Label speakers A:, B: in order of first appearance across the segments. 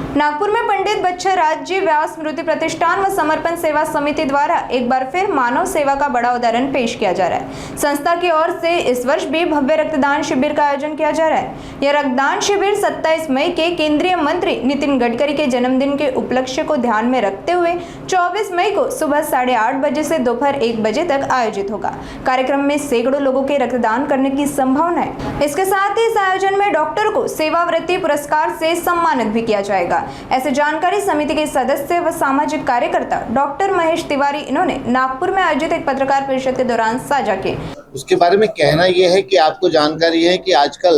A: नागपुर में पंडित बच्छराज व्यास स्मृति प्रतिष्ठान व समर्पण सेवा समिति द्वारा एक बार फिर मानव सेवा का बड़ा उदाहरण पेश किया जा रहा है। संस्था की ओर से इस वर्ष भी भव्य रक्तदान शिविर का आयोजन किया जा रहा है। यह रक्तदान शिविर 27 मई के केंद्रीय मंत्री नितिन गडकरी के जन्मदिन के उपलक्ष्य को ध्यान में रखते हुए 24 मई को सुबह 8:30 बजे से दोपहर 1 बजे तक आयोजित होगा। कार्यक्रम में सैकड़ों लोगों के रक्तदान करने की संभावना है। इसके साथ ही इस आयोजन में डॉक्टर को सेवावृत्ति पुरस्कार से सम्मानित भी किया जाएगा। ऐसे जानकारी समिति के सदस्य व सामाजिक कार्यकर्ता डॉक्टर महेश तिवारी इन्होंने नागपुर में आयोजित एक पत्रकार परिषद के दौरान साझा किए। उसके बारे में कहना यह है कि आपको जानकारी है कि आजकल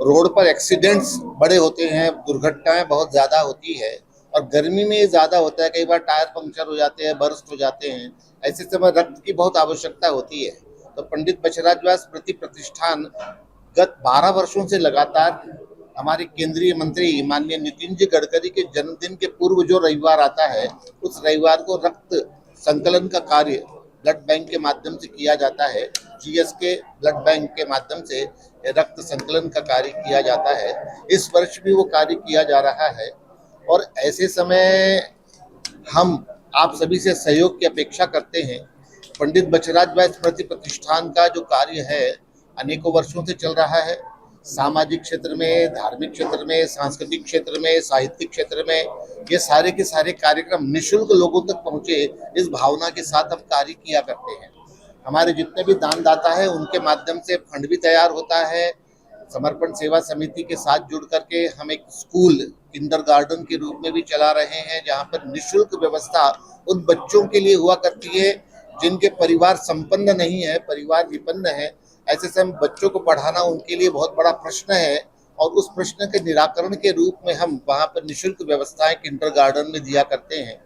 A: रोड पर एक्सीडेंट्स बड़े होते हैं, दुर्घटनाएं बहुत ज्यादा होती है और गर्मी में ज्यादा होता है। कई बार टायर पंक्चर हो जाते हैं, बर्स्ट हो जाते हैं। ऐसे समय रक्त की बहुत आवश्यकता होती है। तो पंडित बच्छराज व्यास स्मृति प्रतिष्ठान गत 12 वर्षों से लगातार हमारे केंद्रीय मंत्री माननीय नितिन जी गडकरी के जन्मदिन के पूर्व जो रविवार आता है, उस रविवार को रक्त संकलन का कार्य ब्लड बैंक के माध्यम से किया जाता है। जीएसके ब्लड बैंक के माध्यम से रक्त संकलन का कार्य किया जाता है। इस वर्ष भी वो कार्य किया जा रहा है और ऐसे समय हम आप सभी से सहयोग की अपेक्षा करते हैं। पंडित बच्छराज व्यास स्मृति प्रतिष्ठान का जो कार्य है अनेकों वर्षों से चल रहा है। सामाजिक क्षेत्र में, धार्मिक क्षेत्र में, सांस्कृतिक क्षेत्र में, साहित्यिक क्षेत्र में ये सारे के सारे कार्यक्रम निःशुल्क लोगों तक पहुंचे, इस भावना के साथ हम कार्य किया करते हैं। हमारे जितने भी दानदाता है उनके माध्यम से फंड भी तैयार होता है। समर्पण सेवा समिति के साथ जुड़ करके हम एक स्कूल किंडरगार्टन के रूप में भी चला रहे हैं, जहाँ पर निःशुल्क व्यवस्था उन बच्चों के लिए हुआ करती है जिनके परिवार संपन्न नहीं है, परिवार विपन्न है। ऐसे समय बच्चों को पढ़ाना उनके लिए बहुत बड़ा प्रश्न है और उस प्रश्न के निराकरण के रूप में हम वहाँ पर निःशुल्क व्यवस्थाएं किंडरगार्टन में दिया करते हैं।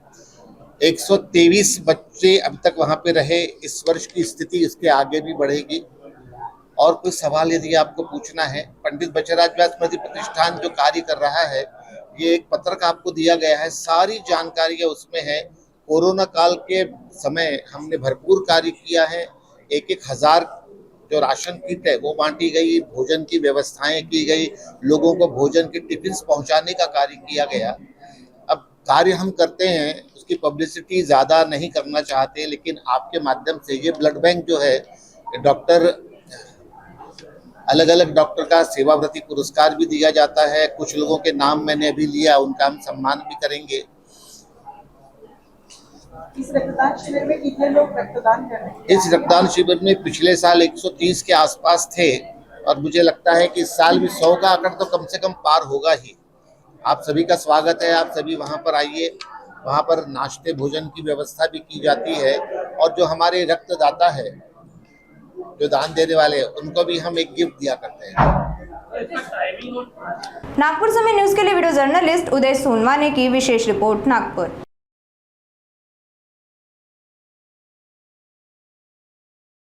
A: 123 बच्चे अब तक वहाँ पे रहे। इस वर्ष की स्थिति इसके आगे भी बढ़ेगी। और कोई सवाल यदि आपको पूछना है, पंडित बच्छराज व्यास स्मृति प्रतिष्ठान जो कार्य कर रहा है, ये एक पत्रक आपको दिया गया है, सारी जानकारियाँ उसमें है। कोरोना काल के समय हमने भरपूर कार्य किया है। 1,000 जो राशन किट है वो बांटी गई, भोजन की व्यवस्थाएं की गई, लोगों को भोजन के टिफिन पहुंचाने का कार्य किया गया। अब कार्य हम करते हैं, उसकी पब्लिसिटी ज़्यादा नहीं करना चाहते, लेकिन आपके माध्यम से ये ब्लड बैंक जो है, डॉक्टर अलग अलग डॉक्टर का सेवावृत्ति पुरस्कार भी दिया जाता है। कुछ लोगों के नाम मैंने अभी लिया, उनका हम सम्मान भी करेंगे।
B: इस रक्तदान शिविर में कितने लोग रक्तदान कर रहे हैं?
C: इस रक्तदान शिविर में पिछले साल 130 के आसपास थे और मुझे लगता है कि इस साल भी 100 का आंकड़ा तो कम से कम पार होगा ही। आप सभी का स्वागत है, आप सभी वहां पर आइए। वहां पर नाश्ते भोजन की व्यवस्था भी की जाती है और जो हमारे रक्तदाता है, जो दान देने वाले हैं, उनको भी हम एक गिफ्ट दिया करते हैं।
A: नागपुर समय न्यूज के लिए वीडियो जर्नलिस्ट उदय सोनवाने की विशेष रिपोर्ट, नागपुर।